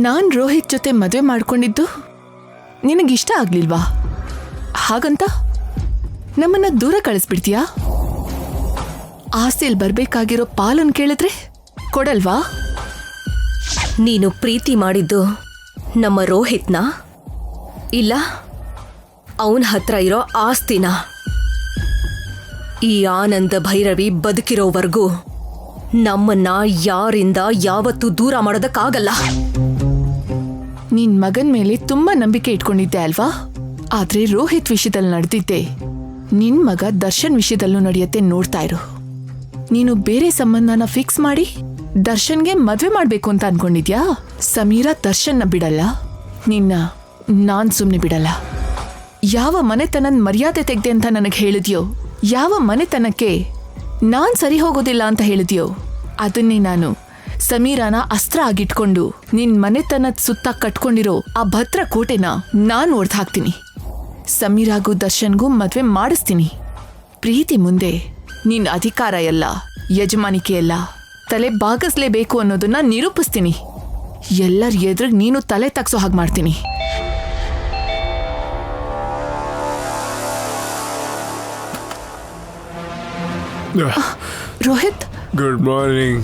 ನಾನ್ ರೋಹಿತ್ ಜೊತೆ ಮದುವೆ ಮಾಡ್ಕೊಂಡಿದ್ದು ನಿನಗಿಷ್ಟ ಆಗ್ಲಿಲ್ವಾ? ಹಾಗಂತ ನಮ್ಮನ್ನ ದೂರ ಕಳಿಸ್ಬಿಡ್ತೀಯಾ? ಆಸ್ತಿಯಲ್ಲಿ ಬರ್ಬೇಕಾಗಿರೋ ಪಾಲನ್ ಕೇಳಿದ್ರೆ ಕೊಡಲ್ವಾ? ನೀನು ಪ್ರೀತಿ ಮಾಡಿದ್ದು ನಮ್ಮ ರೋಹಿತ್ನ, ಇಲ್ಲ ಅವನ ಹತ್ರ ಇರೋ ಆಸ್ತಿನ? ಈ ಆನಂದ ಭೈರವಿ ಬದುಕಿರೋವರೆಗೂ ನಮ್ಮನ್ನ ಯಾರಿಂದ ಯಾವತ್ತೂ ದೂರ ಮಾಡೋದಕ್ಕಾಗಲ್ಲ. ನಿನ್ ಮಗನ್ ಮೇಲೆ ತುಂಬಾ ನಂಬಿಕೆ ಇಟ್ಕೊಂಡಿದ್ದೆ ಅಲ್ವಾ? ಆದ್ರೆ ರೋಹಿತ್ ವಿಷಯದಲ್ಲಿ ನಡೆದಿದ್ದೆ ನಿನ್ ಮಗ ದರ್ಶನ್ ವಿಷಯದಲ್ಲೂ ನಡೆಯತ್ತೆ. ನೋಡ್ತಾ ಇರು. ನೀನು ಬೇರೆ ಸಂಬಂಧನ ಫಿಕ್ಸ್ ಮಾಡಿ ದರ್ಶನ್ಗೆ ಮದ್ವೆ ಮಾಡ್ಬೇಕು ಅಂತ ಅನ್ಕೊಂಡಿದ್ಯಾ? ಸಮೀರಾ ದರ್ಶನ್ನ ಬಿಡಲ್ಲ, ನಿನ್ನ ನಾನ್ ಸುಮ್ನೆ ಬಿಡಲ್ಲ. ಯಾವ ಮನೆತನದ ಮರ್ಯಾದೆ ತೆಗ್ದೆ ಅಂತ ನನಗೆ ಹೇಳಿದ್ಯೋ, ಯಾವ ಮನೆತನಕ್ಕೆ ನಾನ್ ಸರಿ ಹೋಗೋದಿಲ್ಲ ಅಂತ ಹೇಳಿದ್ಯೋ, ಅದನ್ನೇ ನಾನು ಸಮೀರಾನ ಅಸ್ತ್ರ ಆಗಿಟ್ಕೊಂಡು ನಿನ್ ಮನೆತನದ ಸುತ್ತ ಕಟ್ಕೊಂಡಿರೋ ಆ ಭದ್ರ ಕೋಟೆನ ನಾನ್ ಒಡ್ದು ಹಾಕ್ತೀನಿ. ಸಮೀರಾಗೂ ದರ್ಶನ್ಗೂ ಮದ್ವೆ ಮಾಡಿಸ್ತೀನಿ. ಪ್ರೀತಿ ಮುಂದೆ ನಿನ್ ಅಧಿಕಾರ ಎಲ್ಲ, ಯಜಮಾನಿಕೆ ಎಲ್ಲ ತಲೆ ಬಾಗಿಸ್ಲೇಬೇಕು ಅನ್ನೋದನ್ನ ನಿರೂಪಿಸ್ತೀನಿ. ಎಲ್ಲರ ಎದುರಿಗೆ ನೀನು ತಲೆ ತಗ್ಸೋ ಹಾಗೆ ಮಾಡ್ತೀನಿ. Rohit, good morning.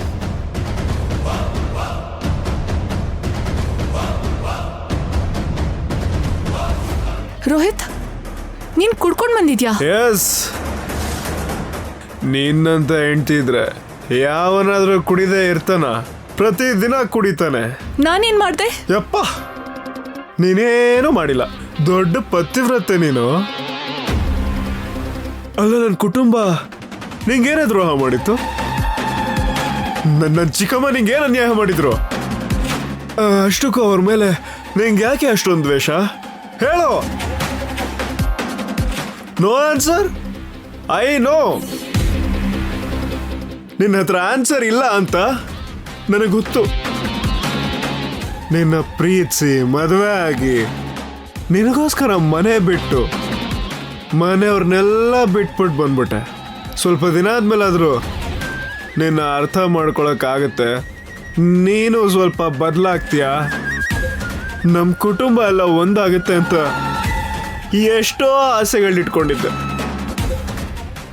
ರೋಹಿತ್, ನೀನ್ ಕುಡ್ಕೊಂಡ್ ಬಂದಿದ್ಯಾ? ಎಸ್, ನಿನ್ನಂತ ಹೆಂಡ್ತಿದ್ರೆ ಯಾವನಾದ್ರೂ ಕುಡಿದೇ ಇರ್ತಾನ? ಪ್ರತಿದಿನ ಕುಡಿತಾನೆ. ನಾನೇನ್ ಮಾಡ್ದೆ? ಯಪ್ಪ, ನೀನೇನು ಮಾಡಿಲ್ಲ. ದೊಡ್ಡ ಪತಿವ್ರತೆ ನೀನು. ಅಲ್ಲ, ನನ್ನ ಕುಟುಂಬ ನಿಂಗೇನೇ ದ್ರೋಹ ಮಾಡಿತ್ತು? ನನ್ನ ಚಿಕ್ಕಮ್ಮ ನಿಂಗೇನು ಅನ್ಯಾಯ ಮಾಡಿದ್ರು? ಅಷ್ಟಕ್ಕೂ ಅವ್ರ ಮೇಲೆ ನಿಂಗೆ ಯಾಕೆ ಅಷ್ಟೊಂದು ದ್ವೇಷ? ಹೇಳು. No answer? ಐ ನೋ ನಿನ್ನ ಹತ್ರ ಆನ್ಸರ್ ಇಲ್ಲ ಅಂತ ನನಗೆ ಗೊತ್ತು. ನಿನ್ನ ಪ್ರೀತಿಸಿ ಮದುವೆ ಆಗಿ ನಿನಗೋಸ್ಕರ ಮನೆ ಬಿಟ್ಟು ಮನೆಯವ್ರನ್ನೆಲ್ಲ ಬಿಟ್ಬಿಟ್ಟು ಬಂದ್ಬಿಟ್ಟೆ. ಸ್ವಲ್ಪ ದಿನ ಆದ್ಮೇಲಾದ್ರೂ ನಿನ್ನ ಅರ್ಥ ಮಾಡ್ಕೊಳಕ್ಕಾಗತ್ತೆ. ನೀನು ಸ್ವಲ್ಪ ಬದಲಾಗ್ತೀಯ, ನಮ್ಮ ಕುಟುಂಬ ಎಲ್ಲ ಒಂದಾಗುತ್ತೆ ಅಂತ ಎಷ್ಟೋ ಆಸೆಗಳಿಟ್ಕೊಂಡಿದ್ದೆ.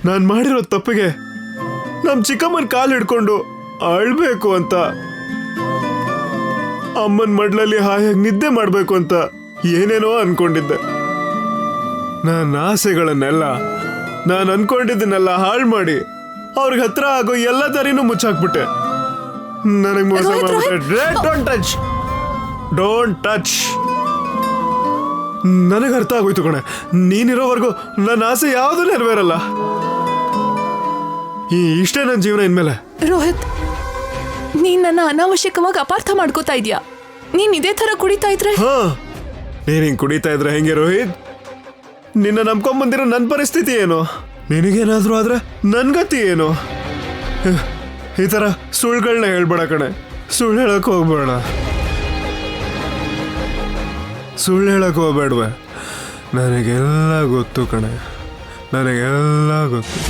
ನಾನು ಮಾಡಿರೋ ತಪ್ಪಿಗೆ ನಮ್ಮ ಚಿಕ್ಕಮ್ಮನ ಕಾಲು ಹಿಡ್ಕೊಂಡು ಅಳ್ಬೇಕು ಅಂತ, ಅಮ್ಮನ ಮಡ್ಲಲ್ಲಿ ಹಾಯಾಗಿ ನಿದ್ದೆ ಮಾಡಬೇಕು ಅಂತ ಏನೇನೋ ಅನ್ಕೊಂಡಿದ್ದೆ. ನನ್ನ ಆಸೆಗಳನ್ನೆಲ್ಲ, ನಾನು ಅನ್ಕೊಂಡಿದ್ದನ್ನೆಲ್ಲ ಹಾಳು ಮಾಡಿ ಅವ್ರಿಗೆ ಹತ್ರ ಆಗೋ ಎಲ್ಲ ದಾರಿನೂ ಮುಚ್ಚಾಕ್ಬಿಟ್ಟೆ. ನನಗೆ ಮೋಸ ಮಾಡ್ಬಿಟ್ಟೆ. Don't touch. ನನಗೆ ಅರ್ಥ ಆಗೋಯ್ತು ಕಣೆ, ನೀನಿರೋವರೆಗೂ ನನ್ನ ಆಸೆ ಯಾವುದು ನೆರವೇರಲ್ಲ. ಇಷ್ಟೇ ನನ್ನ ಜೀವನ ಇನ್ಮೇಲೆ. ರೋಹಿತ್, ನೀನ್ ನನ್ನ ಅನಾವಶ್ಯಕವಾಗಿ ಅಪಾರ್ಥ ಮಾಡ್ಕೋತಾ ಇದ್ಯಾ? ನೀನ್ ಇದೇ ತರ ಕುಡಿತಾ ಇದ್ರೆ? ಹಾ, ನೀನ್ ಹಿಂಗ್ ಕುಡಿತಾ ಇದ್ರೆ ಹೆಂಗೆ ರೋಹಿತ್? ನಿನ್ನ ನಂಬ್ಕೊಂಬಂದಿರೋ ನನ್ನ ಪರಿಸ್ಥಿತಿ ಏನು? ನಿನಗೇನಾದ್ರೂ ಆದ್ರೆ ನನ್ ಗತಿ ಏನು? ಈ ತರ ಸುಳ್ಳುಗಳನ್ನ ಹೇಳ್ಬೇಡ ಕಣೆ. ಸುಳ್ಳು ಹೇಳಕ್ ಹೋಗ್ಬೇಡ. ಸುಳ್ಳು ಹೇಳಕ್ ಹೋಗ್ಬೇಡ್ವೆ. ನನಗೆಲ್ಲ ಗೊತ್ತು ಕಣೆ, ನನಗೆಲ್ಲ ಗೊತ್ತು.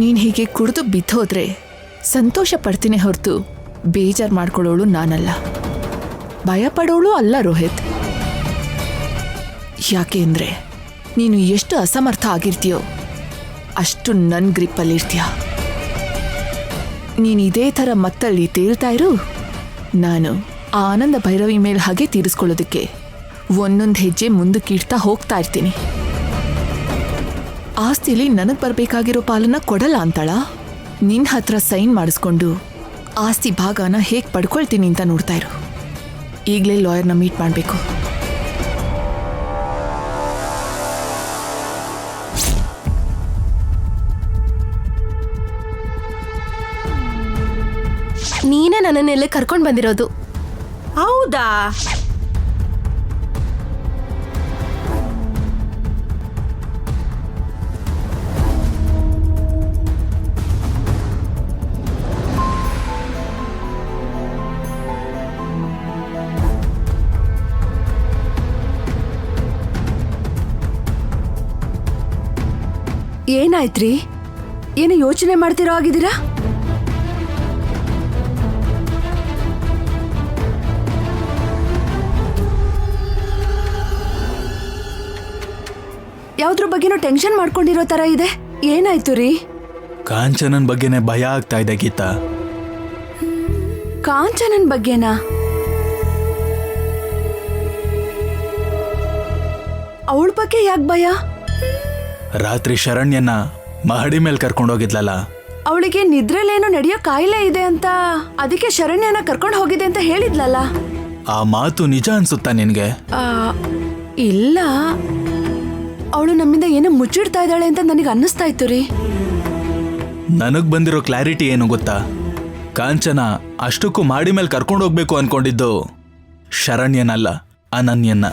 ನೀನ್ ಹೀಗೆ ಕುಡಿದು ಬಿದ್ದೋದ್ರೆ ಸಂತೋಷ ಪಡ್ತೀನಿ ಹೊರತು ಬೇಜಾರ್ ಮಾಡ್ಕೊಳ್ಳೋಳು ನಾನಲ್ಲ, ಭಯ ಪಡೋಳು ಅಲ್ಲ ರೋಹಿತ್. ಯಾಕೆ ಅಂದ್ರೆ ನೀನು ಎಷ್ಟು ಅಸಮರ್ಥ ಆಗಿರ್ತೀಯೋ ಅಷ್ಟು ನನ್ನ ಗ್ರಿಪ್ಪಲ್ಲಿರ್ತೀಯ. ನೀನು ಇದೇ ಥರ ಮತ್ತಲ್ಲಿ ತೇಳ್ತಾ ಇರು, ನಾನು ಆ ಆನಂದ ಭೈರವಿ ಮೇಲೆ ಹಾಗೆ ತೀರಿಸ್ಕೊಳ್ಳೋದಕ್ಕೆ ಒಂದೊಂದು ಹೆಜ್ಜೆ ಮುಂದಕ್ಕಿಡ್ತಾ ಹೋಗ್ತಾ ಇರ್ತೀನಿ. ಆಸ್ತಿಲಿ ನನಗೆ ಬರಬೇಕಾಗಿರೋ ಪಾಲನ್ನ ಕೊಡಲ್ಲ ಅಂತಾಳ? ನಿನ್ನ ಹತ್ರ ಸೈನ್ ಮಾಡಿಸ್ಕೊಂಡು ಆಸ್ತಿ ಭಾಗನ ಹೇಗೆ ಪಡ್ಕೊಳ್ತೀನಿ ಅಂತ ನೋಡ್ತಾ ಇರು. ಈಗಲೇ ಲಾಯರ್ನ ಮೀಟ್ ಮಾಡಬೇಕು. ನೀನೇ ನನ್ನನ್ನೆಲ್ಲ ಕರ್ಕೊಂಡು ಬಂದಿರೋದು. ಹೌದಾ? ಏನಾಯ್ತ್ರಿ? ಏನು ಯೋಚನೆ ಮಾಡ್ತಿರೋ ಆಗಿದ್ದೀರಾ? ಯಾವ್ದ್ರ ಬಗ್ಗೆನೋ ಟೆನ್ಷನ್ ಮಾಡ್ಕೊಂಡಿರೋ ತರ ಇದೆ. ಏನಾಯ್ತು ರೀ? ಕಾಂಚನನ್ ಬಗ್ಗೆನೇ ಭಯ ಆಗ್ತಾ ಇದೆ ಗೀತಾ. ಕಾಂಚನನ್ ಬಗ್ಗೆನಾ? ಅವಳ ಬಗ್ಗೆ ಯಾಕೆ ಭಯ? ರಾತ್ರಿ ಶರಣ್ಯನ ಮಹಡಿ ಮೇಲೆ ಕರ್ಕೊಂಡೋಗಿದ್ಲಲ್ಲ, ಅವಳಿಗೆ ನಿದ್ರೆಲೇನೋ ನಡೆಯೋ ಕಾಯಿಲೆ ಇದೆ ಅಂತ, ಅದಕ್ಕೆ ಶರಣ್ಯನ ಕರ್ಕೊಂಡು ಹೋಗಿದೆ ಅಂತ ಹೇಳಿದ್ಲಲ್ಲ. ಆ ಮಾತು ನಿಜ ಅನ್ಸುತ್ತಾ ನಿನ್ಗೆ? ಇಲ್ಲ, ಅವಳು ನಮ್ಮಿಂದ ಏನೋ ಮುಚ್ಚಿಡ್ತಾ ಇದ್ದಾಳೆ ಅಂತ ನನಗೆ ಅನ್ನಿಸ್ತಾ ಇತ್ತು ರೀ. ನನಗ್ ಬಂದಿರೋ ಕ್ಲಾರಿಟಿ ಏನು ಗೊತ್ತಾ? ಕಾಂಚನ ಅಷ್ಟಕ್ಕೂ ಮಾಡಿ ಮೇಲೆ ಕರ್ಕೊಂಡೋಗ್ಬೇಕು ಅನ್ಕೊಂಡಿದ್ದು ಶರಣ್ಯನಲ್ಲ, ಅನನ್ಯನ್ನ.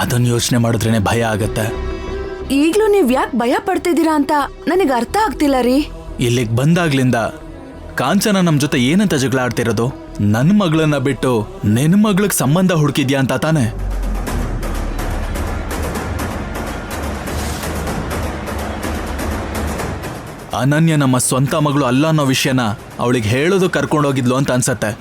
ಅದನ್ನ ಯೋಚನೆ ಮಾಡಿದ್ರೇನೆ ಭಯ ಆಗತ್ತೆ. ಈಗ್ಲೂ ನೀವ್ ಯಾಕೆ ಭಯ ಪಡ್ತಿದ್ದೀರಾ ಅಂತ ನನಗೆ ಅರ್ಥ ಆಗ್ತಿಲ್ಲ ರೀ. ಇಲ್ಲಿಗೆ ಬಂದಾಗ್ಲಿಂದ ಕಾಂಚನ ನಮ್ ಜೊತೆ ಏನಂತ ಜಗಳ ಆಡ್ತಿರೋದು? ನನ್ನ ಮಗಳನ್ನ ಬಿಟ್ಟು ನಿನ್ನ ಮಗಳಿಗೆ ಸಂಬಂಧ ಹುಡುಕಿದ್ಯಾ ಅಂತ ತಾನೆ? ಅನನ್ಯ ನಮ್ಮ ಸ್ವಂತ ಮಗಳು ಅಲ್ಲ ಅನ್ನೋ ವಿಷಯನ ಅವಳಿಗೆ ಹೇಳೋದು ಕರ್ಕೊಂಡೋಗಿದ್ಲು ಅಂತ ಅನ್ಸತ್ತೆ.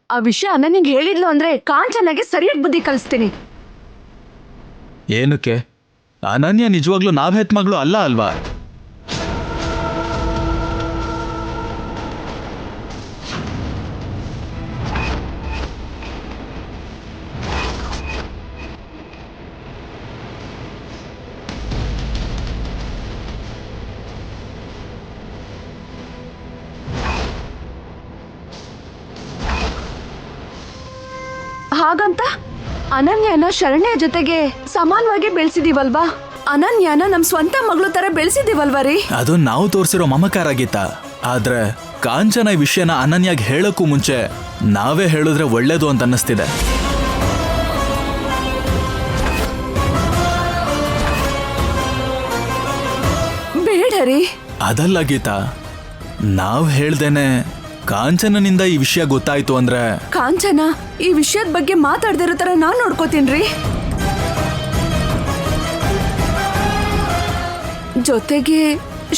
ಆ ವಿಷಯ ನನಗೆ ಹೇಳಿದ್ಲು ಅಂದ್ರೆ ಕಾಂಚನಾಗೆ ಸರಿಯಾಗಿ ಬುದ್ಧಿ ಕಲಿಸ್ತೀನಿ. ಏನಕ್ಕೆ? ಅನನ್ಯ ನಿಜವಾಗ್ಲೂ ನಾವ್ ಹೆತ್ ಮಗಳು ಅಲ್ಲ ಅಲ್ವಾ? ಹಾಗಂತ ಅನನ್ಯನ ಶರಣ್ಯ ಜೊತೆಗೆ ಸಮಾನವಾಗಿ ಬೆಳೆಸಿದೀವಲ್ವಾ? ಅನನ್ಯನ ನಮ್ ಸ್ವಂತ ಮಗಳು ತರ ಬೆಳೆಸಿದೀವಲ್ವಾ ರೀ? ಅದು ನಾವು ತೋರಿಸಿರೋ ಮಮಕಾರ ಗೀತಾ. ಆದ್ರೆ ಕಾಂಚನ ಈ ವಿಷಯನ ಅನನ್ಯಾಗ್ ಹೇಳಕ್ಕೂ ಮುಂಚೆ ನಾವೇ ಹೇಳಿದ್ರೆ ಒಳ್ಳೇದು ಅಂತ ಅನ್ನಿಸ್ತಿದೆ. ಬೇಡ ರೀ. ಅದಲ್ಲ ಗೀತಾ, ನಾವ್ ಹೇಳ್ದೇನೆ ಕಾಂಚನನಿಂದ ಈ ವಿಷಯ ಗೊತ್ತಾಯ್ತು ಅಂದ್ರೆ ಕಾಂಚನ ಈ ವಿಷಯದ ಬಗ್ಗೆ ಮಾತಾಡ್ದಿರೋ ತರ ನಾನ್ ನೋಡ್ಕೋತೀನ್ರಿ. ಜೊತೆಗೆ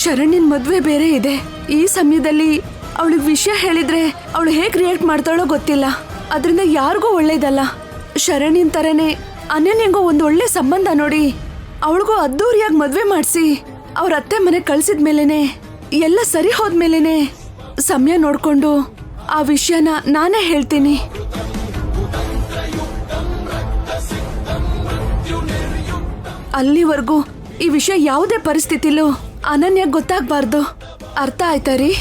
ಶರಣ್ಯನ್ ಮದ್ವೆ ಬೇರೆ ಇದೆ. ಈ ಸಮಯದಲ್ಲಿ ಅವಳಿಗೆ ವಿಷಯ ಹೇಳಿದ್ರೆ ಅವಳು ಹೇಗ್ ರಿಯಾಕ್ಟ್ ಮಾಡ್ತಾಳೋ ಗೊತ್ತಿಲ್ಲ. ಅದರಿಂದ ಯಾರಿಗೂ ಒಳ್ಳೇದಲ್ಲ. ಶರಣ್ಯನ್ ತರನೇ ಅನನ್ಯಂಗೂ ಒಂದು ಒಳ್ಳೆ ಸಂಬಂಧ ನೋಡಿ ಅವಳಿಗೂ ಅದ್ದೂರಿಯಾಗಿ ಮದ್ವೆ ಮಾಡಿಸಿ ಅವ್ರ ಅತ್ತೆ ಮನೆ ಕಳ್ಸಿದ್ಮೇಲೆನೆ, ಎಲ್ಲ ಸರಿ ಹೋದ್ಮೇಲೆನೆ ಸಮಯ ನೋಡ್ಕೊಂಡು ಆ ವಿಷಯನ ನಾನೇ ಹೇಳ್ತೀನಿ. ಅಲ್ಲಿವರೆಗೂ ಈ ವಿಷಯ ಯಾವುದೇ ಪರಿಸ್ಥಿತಿಲೂ ಅನನ್ಯ ಗೊತ್ತಾಗ್ಬಾರ್ದು. ಅರ್ಥ ಆಯ್ತಾ ರೀ?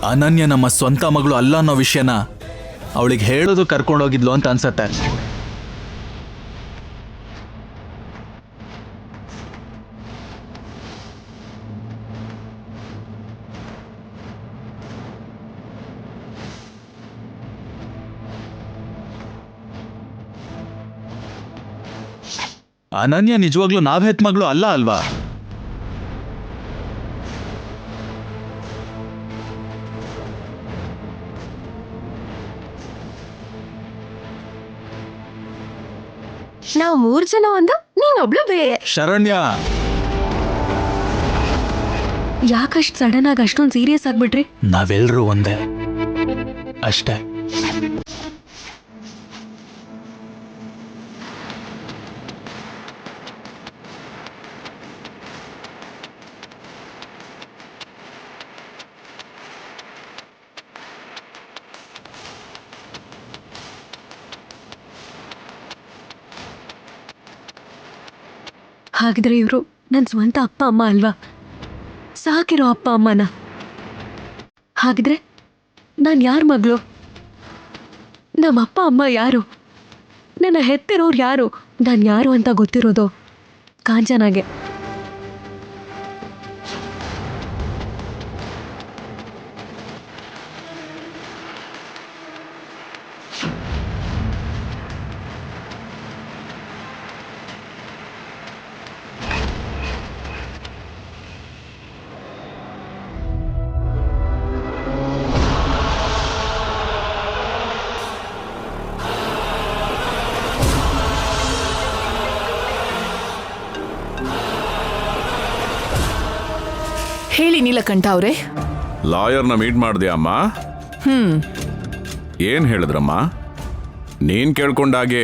ಅನನ್ಯ ನಮ್ಮ ಸ್ವಂತ ಮಗಳು ಅಲ್ಲ ಅನ್ನೋ ವಿಷಯನ ಅವಳಿಗೆ ಹೇಳೋದು ಕರ್ಕೊಂಡೋಗಿದ್ಲು ಅಂತ ಅನ್ಸತ್ತೆ. ಅನನ್ಯ ನಿಜವಾಗ್ಲೂ ನಾವ್ ಹೆತ್ ಮಗಳು ಅಲ್ಲ ಅಲ್ವಾ? ನಾವು 3 ಜನ ಒಂದು, ನೀನೊಬ್ಳು ಬೇರೆ. ಶರಣ್ಯ, ಯಾಕಷ್ಟು ಸಡನ್ ಆಗಿ ಅಷ್ಟೊಂದು ಸೀರಿಯಸ್ ಆಗ್ಬಿಟ್ರಿ? ನಾವೆಲ್ರೂ ಒಂದೇ ಅಷ್ಟೇ. ಹಾಗಿದ್ರೆ ಇವರು ನನ್ನ ಸ್ವಂತ ಅಪ್ಪ ಅಮ್ಮ ಅಲ್ವಾ? ಸಾಕಿರೋ ಅಪ್ಪ ಅಮ್ಮನ. ಹಾಗಿದ್ರೆ ನಾನು ಯಾರ ಮಗಳು? ನಮ್ಮ ಅಪ್ಪ ಅಮ್ಮ ಯಾರು? ನನ್ನ ಹೆತ್ತಿರೋರು ಯಾರು? ನಾನು ಯಾರು ಅಂತ ಗೊತ್ತಿರೋದು ಕಾಂಚನಾಗೆ. ಹೇಳಿ ನೀಲಕಂಠ ಅವರೇ. ಲಾಯರ್ನ ಮೀಟ್ ಮಾಡಿದೆ ಅಮ್ಮ. ಏನ್ ಹೇಳಿದ್ರಮ್ಮ? ನೀನ್ ಕೇಳ್ಕೊಂಡಾಗೆ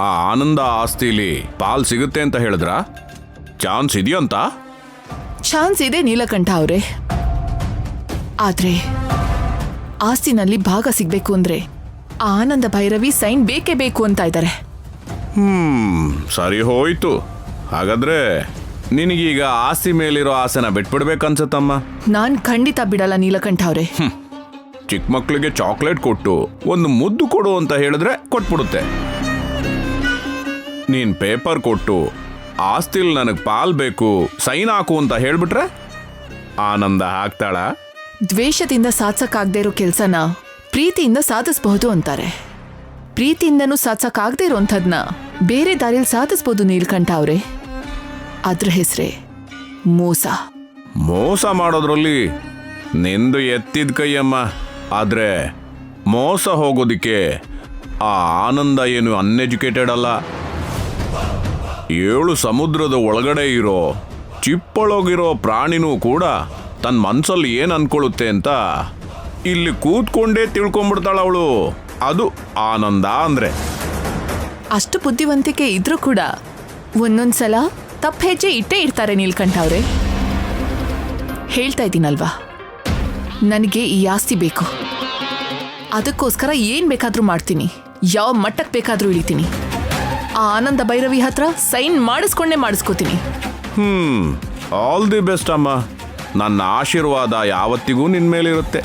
ಆ ಆನಂದ ಆಸ್ತಿಲಿ ಪಾಲ್ ಸಿಗುತ್ತೆ ಅಂತ ಹೇಳಿದ್ರ? ಚಾನ್ಸ್ ಇದೆಯಂತ? ಚಾನ್ಸ್ ಇದೆ ನೀಲಕಂಠ ಅವರೇ, ಆದ್ರೆ ಆಸ್ತಿನಲ್ಲಿ ಭಾಗ ಸಿಗ್ಬೇಕು ಅಂದ್ರೆ ಆ ಆನಂದ ಭೈರವಿ ಸೈನ್ ಬೇಕೇ ಬೇಕು ಅಂತ ಇದ್ದಾರೆ. ಸರಿ ಹೋಯ್ತು. ಹಾಗಾದ್ರೆ ನಿನಗೀಗ ಆಸ್ತಿ ಮೇಲಿರೋ ಆಸೆನ ಬಿಟ್ಬಿಡ್ಬೇಕನ್ಸತ್ತಮ್ಮ. ನಾನ್ ಖಂಡಿತ ಬಿಡಲ್ಲ ನೀಲಕಂಠ ಅವರೇ. ಚಿಕ್ಕ ಮಕ್ಳಿಗೆ ಚಾಕ್ಲೇಟ್ ಕೊಟ್ಟು ಒಂದು ಮುದ್ದು ಕೊಡು ಅಂತ ಹೇಳಿದ್ರೆ ಕೊಟ್ಬಿಡುತ್ತೆ. ನೀನ್ ಪೇಪರ್ ಕೊಟ್ಟು ಆಸ್ತಿಲ್ ನನಗ್ ಪಾಲ್ ಬೇಕು, ಸೈನ್ ಹಾಕು ಅಂತ ಹೇಳ್ಬಿಟ್ರೆ ಆನಂದ ಹಾಕ್ತಾಳ? ದ್ವೇಷದಿಂದ ಸಾಧಿಸಕ್ಕಾಗದೇ ಇರೋ ಕೆಲ್ಸನ ಪ್ರೀತಿಯಿಂದ ಸಾಧಿಸಬಹುದು ಅಂತಾರೆ. ಪ್ರೀತಿಯಿಂದನೂ ಸಾಧಿಸಕ್ಕಾಗದೇ ಇರೋಂಥದ್ನ ಬೇರೆ ದಾರಿಯಲ್ಲಿ ಸಾಧಿಸ್ಬೋದು ನೀಲಕಂಠ ಅವರೇ. ಅದ್ರ ಹೆಸರೇ ಮೋಸ. ಮೋಸ ಮಾಡೋದ್ರಲ್ಲಿ ನಿಂದು ಎತ್ತಿದ ಕೈಯಮ್ಮ. ಆದ್ರೆ ಮೋಸ ಹೋಗೋದಿಕ್ಕೆ ಆ ಆನಂದ ಏನು ಅನ್ಎಜುಕೇಟೆಡ್ ಅಲ್ಲ. 7 ಸಮುದ್ರದ ಒಳಗಡೆ ಇರೋ ಚಿಪ್ಪೊಳಗಿರೋ ಪ್ರಾಣಿನೂ ಕೂಡ ತನ್ನ ಮನ್ಸಲ್ಲಿ ಏನು ಅನ್ಕೊಳ್ಳುತ್ತೆ ಅಂತ ಇಲ್ಲಿ ಕೂತ್ಕೊಂಡೇ ತಿಳ್ಕೊಂಡ್ಬಿಡ್ತಾಳ ಅವಳು. ಅದು ಆನಂದ ಅಂದ್ರೆ. ಅಷ್ಟು ಬುದ್ಧಿವಂತಿಕೆ ಇದ್ರೂ ಕೂಡ ಒಂದೊಂದ್ಸಲ ತಪ್ಪು ಹೆಜ್ಜೆ ಇಟ್ಟೇ ಇರ್ತಾರೆ ನೀಲ್ಕಂಠ ಅವರೇ. ಹೇಳ್ತಾ ಇದ್ದೀನಲ್ವಾ, ನನಗೆ ಈ ಆಸ್ತಿ ಬೇಕು. ಅದಕ್ಕೋಸ್ಕರ ಏನ್ ಬೇಕಾದ್ರೂ ಮಾಡ್ತೀನಿ, ಯಾವ ಮಟ್ಟಕ್ಕೆ ಬೇಕಾದ್ರೂ ಇಳಿತೀನಿ. ಆ ಆನಂದ ಭೈರವಿ ಹತ್ರ ಸೈನ್ ಮಾಡಿಸ್ಕೊಂಡೇ ಮಾಡಿಸ್ಕೋತೀನಿ. ಆಲ್ ದಿ ಬೆಸ್ಟ್ ಅಮ್ಮ. ನನ್ನ ಆಶೀರ್ವಾದ ಯಾವತ್ತಿಗೂ ನಿನ್ ಮೇಲಿರುತ್ತೆ.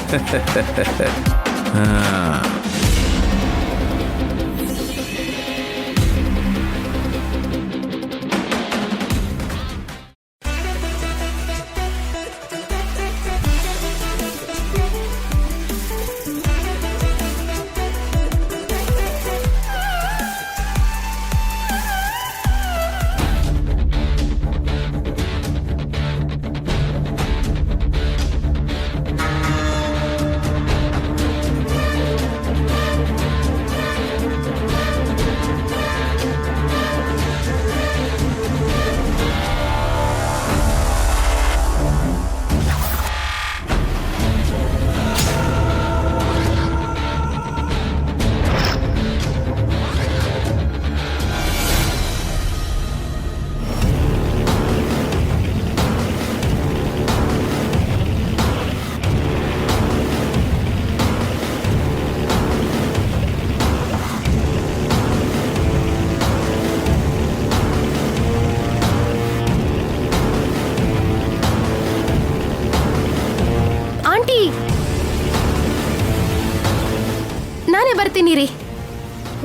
ನಾನೇ ಬರ್ತೀನಿ ರೀ.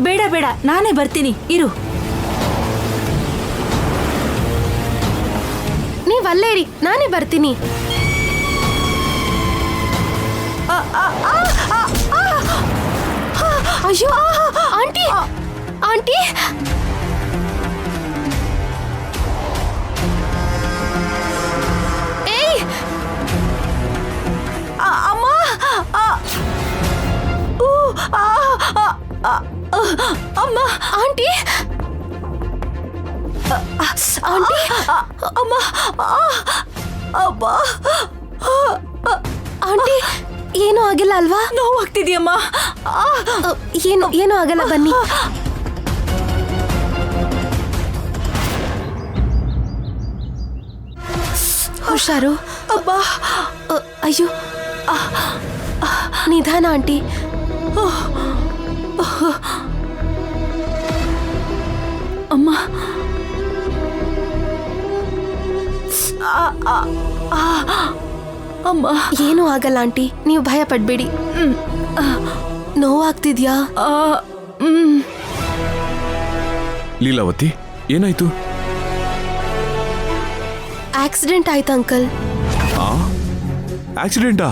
ಬೇಡ ಬೇಡ, ನಾನೇ ಬರ್ತೀನಿ, ಇರು. ನೀವಲ್ಲೇ ರೀ, ನಾನೇ ಬರ್ತೀನಿ. ಅಯ್ಯೋ ಆಂಟಿ, ಆಂಟಿ ಅಮ್ಮ ಆಂಟಿ ಆಂಟಿ ಅಮ್ಮ ಅಮ್ಮ ಆಂಟಿ ಏನೂ ಆಗಿಲ್ಲ ಅಲ್ವಾ? ನೋವಾಗ್ತಿದ್ಯಮ್ಮ. ಏನೂ ಆಗಲ್ಲ, ಬನ್ನಿ. ಹುಷಾರು. ಅಬ್ಬಾ. ಅಯ್ಯೋ, ನಿಧಾನ ಆಂಟಿ. ಅಮ್ಮ. ಅಮ್ಮ. ಏನೂ ಆಗಲ್ಲ ಆಂಟಿ, ನೀವು ಭಯ ಪಡ್ಬೇಡಿ. ನೋವಾಗ್ತಿದ್ಯಾ? ಲೀಲಾವತಿ, ಏನಾಯ್ತು? ಆಕ್ಸಿಡೆಂಟ್ ಆಯ್ತು ಅಂಕಲ್. ಆಕ್ಸಿಡೆಂಟಾ?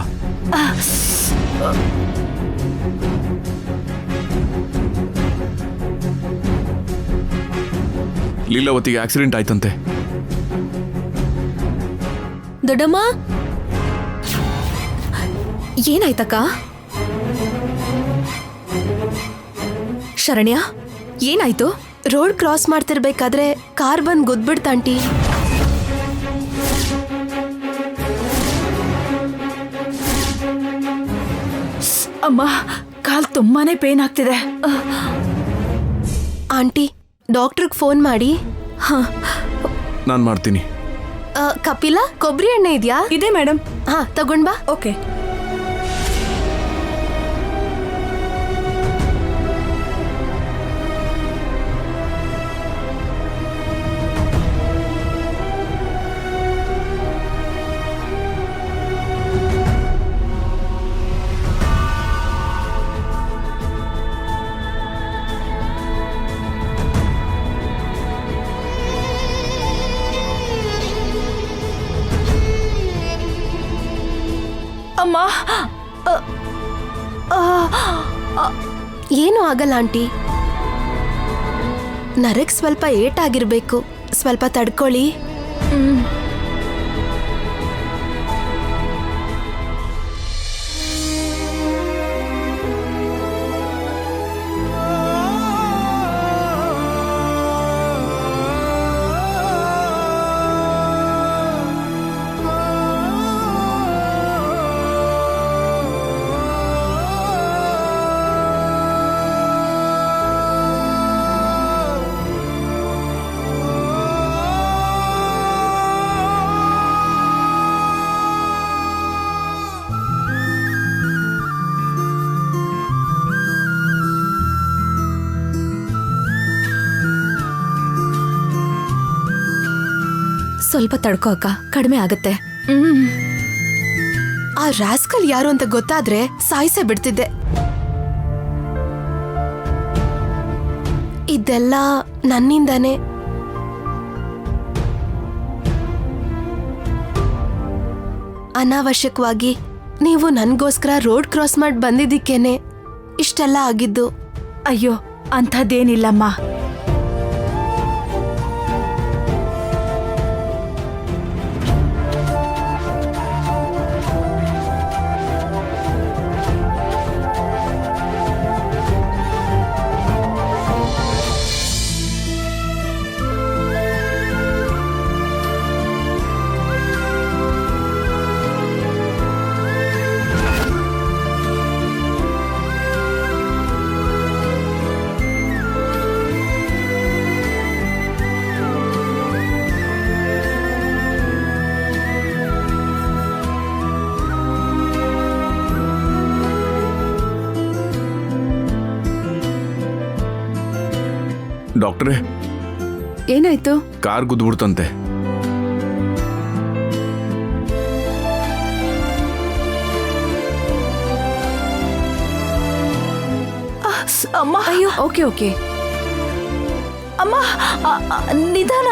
ಲೀಲಾವತಿಗೆ ಆಕ್ಸಿಡೆಂಟ್ ಆಯ್ತಂತೆ. ದೊಡ್ಡಮ್ಮ, ಏನಾಯ್ತಕ್ಕ? ಶರಣ್ಯ, ಏನಾಯ್ತು? ರೋಡ್ ಕ್ರಾಸ್ ಮಾಡ್ತಿರ್ಬೇಕಾದ್ರೆ ಕಾರ್ ಬಂದ್ ಗುದ್ಬಿಡ್ತಾಂಟಿ. ಅಮ್ಮ, ಕಾಲ್ ತುಂಬಾನೇ ಪೇನ್ ಆಗ್ತಿದೆ. ಆಂಟಿ, ಡಾಕ್ಟ್ರಿಗೆ ಫೋನ್ ಮಾಡಿ. ನಾನು ಮಾಡ್ತೀನಿ. ಕಪಿಲ, ಕೊಬ್ಬರಿ ಎಣ್ಣೆ ಇದೆಯಾ? ಇದೆ ಮೇಡಮ್. ಹಾ, ತಗೊಂಡ್ ಬಾ. ಓಕೆ. ಅಮ್ಮ, ಏನೂ ಆಗಲ್ಲ ಆಂಟಿ. ನರಕ್ ಸ್ವಲ್ಪ ಏಟಾಗಿರ್ಬೇಕು, ಸ್ವಲ್ಪ ತಡ್ಕೊಳ್ಳಿ. ಸ್ವಲ್ಪ ತಡ್ಕೋ ಅಕ್ಕ, ಕಡಿಮೆ ಆಗತ್ತೆ. ಆ ರಾಸ್ಕಲ್ ಯಾರು ಅಂತ ಗೊತ್ತಾದ್ರೆ ಸಾಯಿಸೇ ಬಿಡ್ತಿದ್ದೆ. ಇದೆಲ್ಲ ನನ್ನಿಂದಾನೆ. ಅನಾವಶ್ಯಕವಾಗಿ ನೀವು ನನ್ಗೋಸ್ಕರ ರೋಡ್ ಕ್ರಾಸ್ ಮಾಡಿ ಬಂದಿದ್ದಕ್ಕೇನೆ ಇಷ್ಟೆಲ್ಲ ಆಗಿದ್ದು. ಅಯ್ಯೋ, ಅಂಥದ್ದೇನಿಲ್ಲಮ್ಮ. ಡಾಕ್ಟ್ರೇ, ಏನಾಯ್ತು? ಕಾರ್ ಗುದ್ಬಿಡ್ತಂತೆ. ಅಮ್ಮ. ಅಯ್ಯೋ, ಓಕೆ ಓಕೆ ಅಮ್ಮ, ನಿಧಾನ.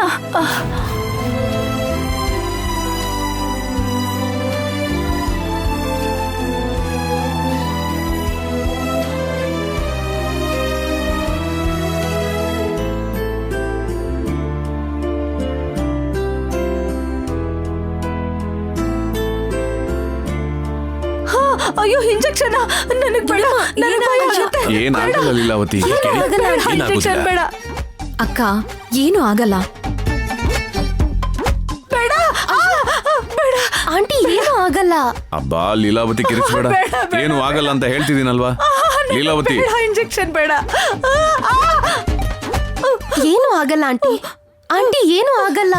ಅಯ್ಯೋ ಇಂಜೆಕ್ಷನ್ ನನಗ್ ಬೇಡ, ನನಗ್ ಭಯ ಆಗುತ್ತೆ. ಏನಾಗಲ್ಲ ಲೀಲಾವತಿ. ಇಂಜೆಕ್ಷನ್ ಬೇಡ. ಅಕ್ಕ ಏನು ಆಗಲ್ಲ. ಬೇಡ ಬೇಡ ಆಂಟಿ ಏನು ಆಗಲ್ಲ. ಅಬ್ಬಾ ಲೀಲಾವತಿ ಕಿರಿಸ್ಬೇಡ. ಏನು ಆಗಲ್ಲ ಅಂತ ಹೇಳ್ತಿದ್ದೀನಲ್ವಾ ಲೀಲಾವತಿ. ಇಂಜೆಕ್ಷನ್ ಬೇಡ. ಏನು ಆಗಲ್ಲ ಆಂಟಿ. ಆಂಟಿ ಏನು ಆಗಲ್ಲ.